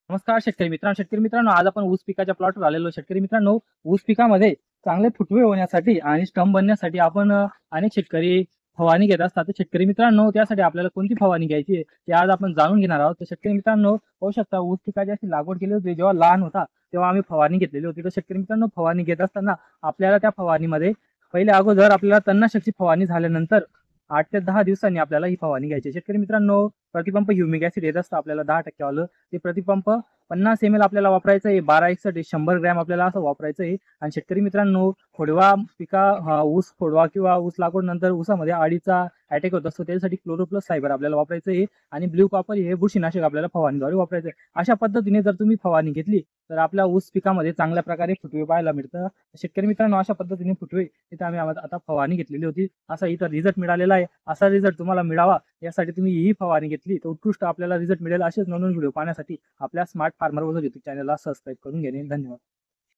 नमस्कार शेतकरी मित्रांनो, आज आपण ऊस पिकाच्या प्लॉटवर आलेलो. शेतकरी मित्रांनो, ऊस पिकामध्ये चांगले फुटवे होण्यासाठी आणि स्टंप बनण्यासाठी आपण अनेक शेतकरी फवारणी घेत असतात. तर शेतकरी मित्रांनो, त्यासाठी आपल्याला कोणती फवारणी घ्यायची आहे ते आज आपण जाणून घेणार आहोत. तर शेतकरी मित्रांनो, पाहू शकता ऊस पिकाची अशी लागवड केली होती जेव्हा लहान होता तेव्हा आम्ही फवारणी घेतलेली होती. तर शेतकरी मित्रांनो, फवारणी घेत असताना आपल्याला त्या फवारणीमध्ये पहिले अगोदर आपल्याला तणनाशकची फवारणी झाल्यानंतर 8 ते 10 दिवसांनी आपल्याला ही फवारणी घ्यायची. शेतकरी मित्रांनो, प्रतिपंप ह्युमिक ॲसिड येत असतं आपल्याला 10% वालं. ते प्रतिपंप 50 ml आपल्याला वापरायचं आहे. 1261 100 ग्रॅम आपल्याला असं वापरायचं आहे. आणि शेतकरी मित्रांनो, खोडवा ऊस खोडवा किंवा ऊस लागवड नंतर ऊसामध्ये अळीचा अटॅक होत असतो, त्यासाठी क्लोरोप्लस फायबर आपल्याला वापरायचं आहे. आणि ब्ल्यू कॉपर हे बुरशीनाशक आपल्याला फवारणीद्वारे वापरायचं आहे. अशा पद्धतीने जर तुम्ही फवारणी घेतली तर आपल्या ऊस पिकामध्ये चांगल्या प्रकारे फुटवे पाहायला मिळतं. शेतकरी मित्रांनो, अशा पद्धतीने फुटवे इथे आम्ही आता फवारणी घेतलेली होती. असा इथं रिझल्ट मिळालेला आहे. असा रिझल्ट तुम्हाला मिळावा यासाठी तुम्ही ही फवारणी घेतली तर उत्कृष्ट आपल्याला रिझल्ट मिळेल. असेच नवीन व्हिडिओ पाहण्यासाठी आपल्या स्मार्ट फार्मर यूट्यूब चॅनलला सबस्क्राईब करून घेणे. धन्यवाद.